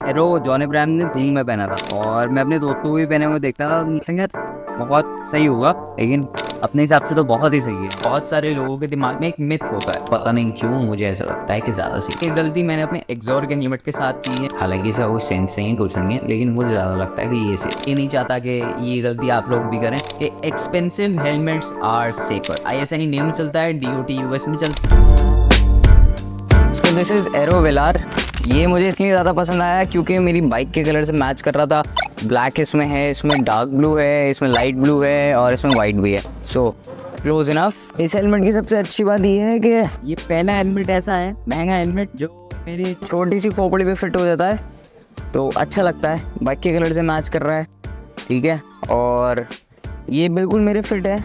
Arrow John Abraham ने धूम में पहना था और मैं अपने दोस्तों को भी पहने हुए देखता था, मुझे यार बहुत सही होगा, लेकिन अपने हिसाब से तो बहुत ही सही है। बहुत सारे लोगों के दिमाग में एक मिथ होता है, पता नहीं क्यों मुझे ऐसा लगता है कि ज़्यादा सही। ये गलती मैंने अपने एक्सॉर के हेलमेट के साथ की है, हालांकि इसका कोई सेंस नहीं है, कुछ नहीं है, लेकिन मुझे ज़्यादा लगता है कि ये सही। ये नहीं चाहता कि ये गलती आप लोग भी करें कि expensive helmets are safer. ISNE name चलता है, DOT US में चलता है। So this is एरो वेलार। ये मुझे इसलिए ज़्यादा पसंद आया क्योंकि मेरी बाइक के कलर से मैच कर रहा था। ब्लैक इसमें है, इसमें डार्क ब्लू है, इसमें लाइट ब्लू है और इसमें वाइट भी है। So close enough. इस हेलमेट की सबसे अच्छी बात ये है कि ये पहला हेलमेट ऐसा है, महंगा हेलमेट, जो मेरी छोटी सी खोपड़ी पे फिट हो जाता है, तो अच्छा लगता है, बाइक के कलर से मैच कर रहा है, ठीक है। और ये बिल्कुल मेरे फिट है,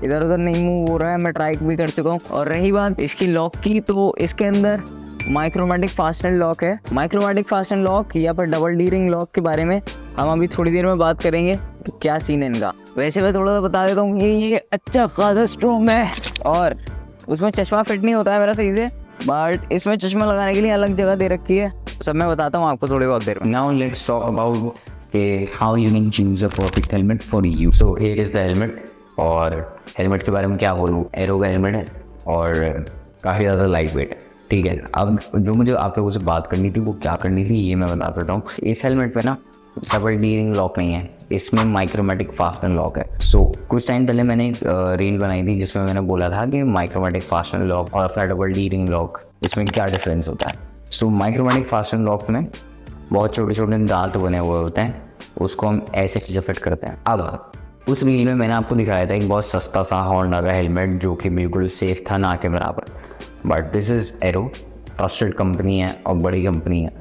इधर उधर नहीं मूव हो रहा है, मैं ट्राई भी कर चुका हूँ। और रही बात इसकी लॉक की, तो इसके अंदर माइक्रोमेटिक फास्टनर लॉक है। माइक्रोमेटिक फास्टनर लॉक या फिर डबल डी रिंग लॉक के बारे में हम अभी थोड़ी देर में बात करेंगे, तो क्या सीन है इनका। वैसे मैं थोड़ा सा बता देता हूँ कि ये अच्छा खासा स्ट्रॉन्ग है और उसमें चश्मा फिट नहीं होता है मेरा सही से, बट इसमें चश्मा लगाने के लिए अलग जगह दे रखी है, सब मैं बताता हूँ आपको थोड़ी बहुत देर में। Now let's talk about how you can choose a perfect helmet for you. So here is the helmet. और हेलमेट के बारे में क्या बोलूँ, एरो का हेलमेट है और काफ़ी ज़्यादा लाइट वेट है, ठीक है। अब जो मुझे आप लोगों से बात करनी थी वो क्या करनी थी ये मैं बता देता हूँ। इस हेलमेट पे ना डबल डी रिंग लॉक नहीं है, इसमें माइक्रोमेटिक फास्टनर लॉक है। सो कुछ टाइम पहले मैंने एक रील बनाई थी जिसमें मैंने बोला था कि माइक्रोमेटिक फास्टनर लॉक और फिर डबल डी रिंग लॉक, इसमें क्या डिफरेंस होता है। सो माइक्रोमेटिक फास्टनर लॉक में बहुत छोटे छोटे दांत बने हुए होते हैं, उसको हम ऐसे चीज़ें फिट करते हैं। अब उस रील में मैंने आपको दिखाया था एक बहुत सस्ता सा होंडा का हेलमेट जो कि बिल्कुल सेफ था ना के बराबर, but this is arrow, trusted company है और बड़ी कंपनी है।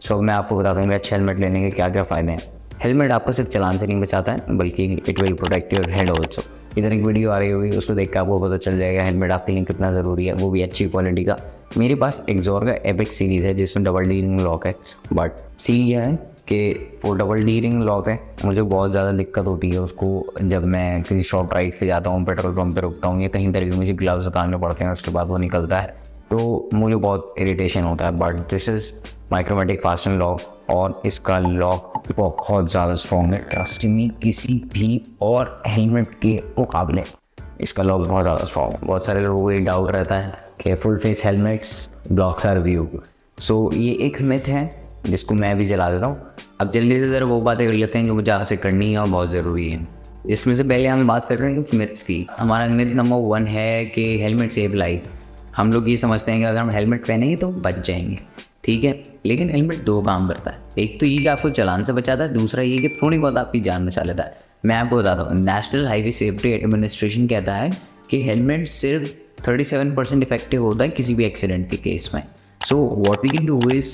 सो मैं आपको बताता हूँ कि अच्छे हेलमेट लेने के क्या क्या फ़ायदे हैं। हेलमेट आपको सिर्फ चलान से नहीं बचाता है, बल्कि it will protect your head also. इधर एक वीडियो आ रही होगी, उसको देख के आपको पता चल जाएगा हेलमेट आपके लिए कितना ज़रूरी है, वो भी अच्छी क्वालिटी का। मेरे पास एक्सॉर का एपिक सीरीज़ है जिसमें डबल डी रिंग लॉक है, बट सीन यह है कि वो डबल डी रिंग लॉक है, मुझे बहुत ज़्यादा दिक्कत होती है उसको जब मैं किसी शॉर्ट राइड पे जाता हूँ, पेट्रोल पंप पे रुकता हूँ या कहीं पर भी मुझे ग्लव्स उतारने पड़ते हैं, उसके बाद वो निकलता है, तो मुझे बहुत इरिटेशन होता है। But this is micrometric fastener lock और इसका लॉक बहुत ज़्यादा स्ट्रॉन्ग है, ट्रस्ट मी, किसी भी और हेलमेट के मुकाबले इसका लॉक बहुत ज़्यादा स्ट्रॉन्ग है। बहुत सारे लोगों को ये डाउट रहता है कि full face helmets blocks our view. So ये एक मिथ है जिसको मैं भी जला देता हूँ। अब जल्दी से ज़रा वो बातें कर लेते हैं जो मुझे आपसे करनी है और बहुत ज़रूरी है। इसमें से पहले हम बात कर रहे हैं कि मिथ्स की। हमारा मिथ नंबर 1 है कि हेलमेट सेव लाइफ। हम लोग ये समझते हैं कि अगर हम हेलमेट पहनेंगे तो बच जाएंगे, ठीक है, लेकिन हेलमेट 2 काम करता है। एक तो ये कि आपको चालान से बचाता है, दूसरा ये कि थोड़ी बहुत आपकी जान बचा लेता है। मैं आपको बताता हूँ, नेशनल हाईवे सेफ्टी एडमिनिस्ट्रेशन कहता है कि हेलमेट सिर्फ 37% इफेक्टिव होता है किसी भी एक्सीडेंट के केस में। So what we can do is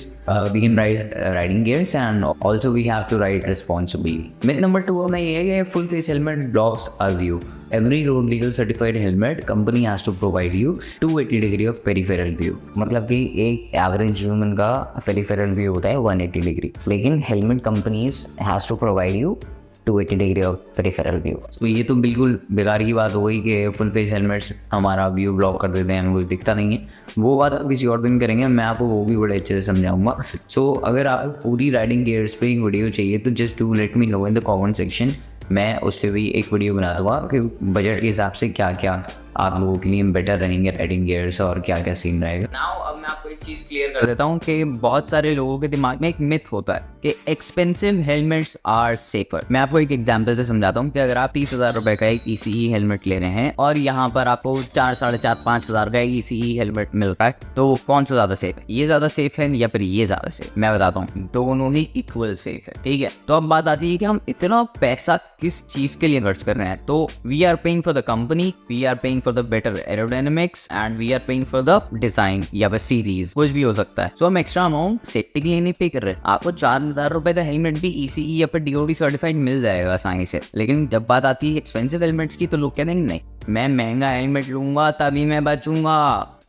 we can ride riding gears and also we have to ride responsibly. Myth number 2 अपना ये है कि full face helmet blocks our view. Every road legal certified helmet company has to provide you 280 degree of peripheral view. मतलब कि एक average human का peripheral view होता है 180 डिग्री, लेकिन helmet companies has to provide you 280 degree of peripheral view. तो ये तो बिल्कुल बेकार की बात हो गई कि फुल फेस हेलमेट्स हमारा व्यू ब्लॉक कर देते हैं, हमें कुछ दिखता नहीं है। वो बात अब किसी और दिन करेंगे, मैं आपको वो भी बड़े अच्छे से समझाऊंगा। सो अगर आप पूरी राइडिंग गियर्स पे एक वीडियो चाहिए तो just do let me know in the comment section, मैं उस पर भी एक वीडियो बना दूँगा कि बजट के हिसाब से क्या क्या आप लोगों के लिए बेटर रहेंगे राइडिंग गियर्स और क्या क्या सीन रहेगा। नाउ अब मैं आपको एक चीज़ क्लियर कर देता हूँ कि बहुत सारे लोगों के दिमाग में एक मिथ होता है कि एक्सपेंसिव हेलमेट्स आर सेफर। मैं आपको एक एग्जांपल से समझाता हूँ कि अगर आप 30,000 रुपए का एक ECE हेलमेट ले रहे हैं और यहाँ पर आपको 4, 4.5, 5,000 का एक ECE हेलमेट मिल रहा है, तो कौन सा ज़्यादा सेफ है? ये ज़्यादा सेफ है या फिर ये ज़्यादा सेफ? मैं बताता हूँ, दोनों ही इक्वल सेफ है, ठीक है। तो अब बात आती है कि हम इतना पैसा किस चीज़ के लिए खर्च कर रहे हैं। तो we are paying for the company, we are paying for the better aerodynamics and we are paying for the design या फिर सीरीज, कुछ भी हो सकता है। सो हम एक्स्ट्रा अमाउंट सेफ्टी के लिए नहीं पे कर रहे हैं। आपको 4,000 रुपए का हेलमेट भी ECE या फिर DOT सर्टिफाइड मिल जाएगा आसानी से, लेकिन जब बात आती है एक्सपेंसिव हेलमेट्स की तो लोग कहते हैं नहीं, मैं महंगा हेलमेट लूंगा तभी मैं बचूंगा।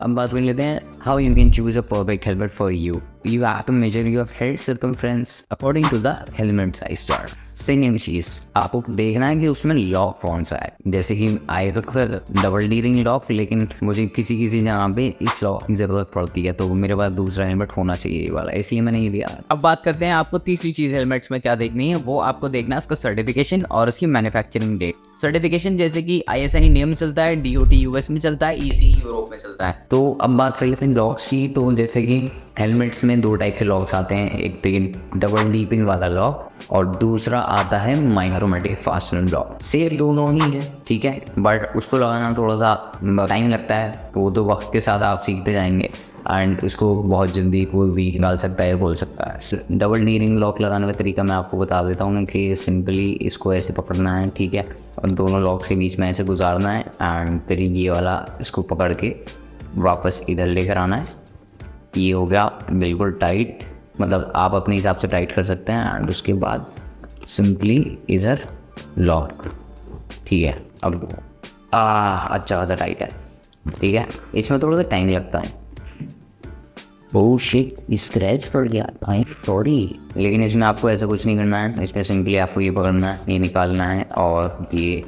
अब बात कर लेते हैं how you can choose a perfect helmet for you. you have to measure your head circumference according to the helmet size chart. Second चीज आपको देखना है कि उसमें लॉक कौन सा है। जैसे कि आई तो अक्सर डबल डी रिंग लॉक, लेकिन मुझे किसी किसी जगह पे इस लॉक की जरूरत पड़ती है, तो मेरे पास दूसरा हेलमेट होना चाहिए ये वाला, इसलिए मैंने ये लिया। अब बात करते हैं आपको तीसरी चीज हेलमेट्स में क्या देखनी है। वो आपको देखना है उसका सर्टिफिकेशन और उसकी मैन्युफैक्चरिंग डेट। सर्टिफिकेशन जैसे कि ISN इंडिया में चलता है, DOT US में चलता है, EC यूरोप में चलता है। तो अब बात कर लेते हैं लॉक्स की। तो जैसे कि हेलमेट्स में 2 टाइप के लॉक्स आते हैं, एक तो डबल डी पिन वाला लॉक और दूसरा आता है माइक्रोमेटिक फास्टनर लॉक। सेम दोनों ही है, ठीक है, बट उसको लगाना थोड़ा सा टाइम लगता है, तो वो तो वक्त के साथ आप सीखते जाएंगे एंड इसको बहुत जल्दी कोई भी डाल सकता है, खोल सकता है। डबल डी रिंग लॉक लगाने का तरीका मैं आपको बता देता हूँ कि सिंपली इसको ऐसे पकड़ना है, ठीक है, और दोनों लॉक्स के बीच में ऐसे गुजारना है एंड फिर ये वाला इसको पकड़ के वापस इधर लेकर आना है। ये हो गया बिल्कुल टाइट, मतलब आप अपने हिसाब से टाइट कर सकते हैं एंड उसके बाद सिंपली इधर लॉक, ठीक है। अब अच्छा खासा टाइट है, ठीक है, इसमें थोड़ा सा टाइम लगता है। ओह शिट, स्क्रैच पड़ गया, आई सॉरी। लेकिन इसमें आपको ऐसा कुछ नहीं करना है, इसमें सिंपली आपको ये पकड़ना है, ये निकालना है और ये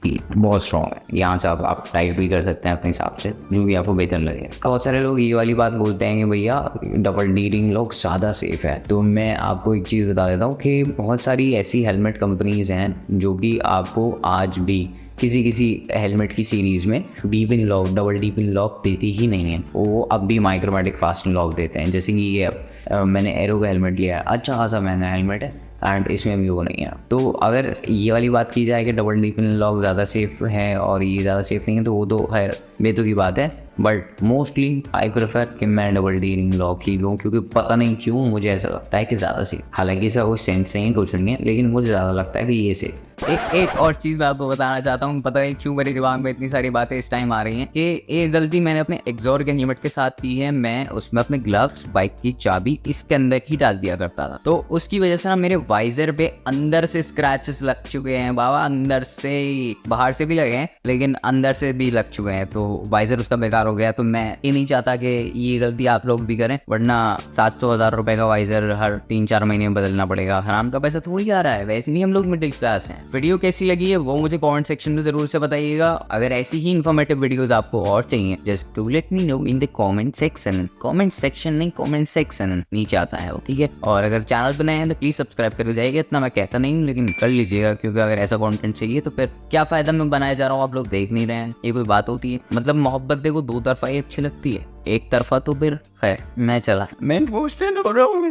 बहुत स्ट्रॉन्ग है। यहाँ से आप टाइट भी कर सकते हैं अपने हिसाब से, जो भी आपको बेहतर लगे। बहुत सारे लोग ये वाली बात बोलते हैं कि भैया डबल डी रिंग लॉक ज़्यादा सेफ है। तो मैं आपको एक चीज़ बता देता हूँ कि बहुत सारी ऐसी हेलमेट कंपनीज हैं जो कि आपको आज भी किसी हेलमेट की सीरीज़ में D pin lock, double D pin lock देती ही नहीं है, वो अब भी माइक्रोमेटिक फास्टनर लॉक देते हैं। जैसे कि ये मैंने एरो का हेलमेट लिया है, अच्छा खासा महंगा हेलमेट है एंड इसमें भी वो नहीं है। तो अगर ये वाली बात की जाए कि डबल डी पिन लॉक ज़्यादा सेफ है और ये ज़्यादा सेफ नहीं है, तो वो तो खैर बेतु की बात है, बट मोस्टली आई प्रेफर कि मैं डबल डी रिंग लॉक ही लूँ, क्योंकि पता नहीं क्यों मुझे ऐसा लगता है कि ज़्यादा सेफ। हालांकि इसका कोई सेंस नहीं, कुछ नहीं है, लेकिन मुझे ज़्यादा लगता है कि ये सेफ। एक और चीज़ मैं आपको बताना चाहता हूँ, पता नहीं क्यों मेरे दिमाग में इतनी सारी बातें इस टाइम आ रही हैं, कि एक गलती मैंने अपने एक्सॉर के हेलमेट के साथ की है। मैं उसमें अपने ग्लव्स, बाइक की चाबी इसके अंदर ही डाल दिया करता था, तो उसकी वजह से ना मेरे वाइजर पे अंदर से स्क्रैचेस लग चुके हैं बाबा, अंदर से, बाहर से भी लगे हैं लेकिन अंदर से भी लग चुके हैं, तो वाइजर उसका बेकार हो गया। तो मैं ये नहीं चाहता कि ये गलती आप लोग भी करें, वरना 700,000 रुपए का वाइजर हर 3-4 महीने में बदलना पड़ेगा। हराम का पैसा थोड़ी आ रहा है, वैसे नहीं हम लोग मिडिल क्लास हैं। वीडियो कैसी लगी है वो मुझे कमेंट सेक्शन में जरूर से बताइएगा। अगर ऐसी ही इन्फॉर्मेटिव वीडियोस आपको और चाहिए, just to let me know in the comment section. Comment section नहीं, कमेंट सेक्शन नीचे आता है वो, ठीक है। और अगर चैनल पर नए हैं तो प्लीज सब्सक्राइब कर जाइएगा। इतना मैं कहता नहीं, लेकिन कर लीजिएगा, क्योंकि अगर ऐसा कंटेंट चाहिए तो फिर क्या फायदा मैं बनाया जा रहा हूँ, आप लोग देख नहीं रहे हैं। ये कोई बात होती है? मतलब मोहब्बत देखो दो तरफा ही अच्छी लगती है, एक तरफा तो फिर है। मैं चला, मैं इमोशनल हो रहा हूँ।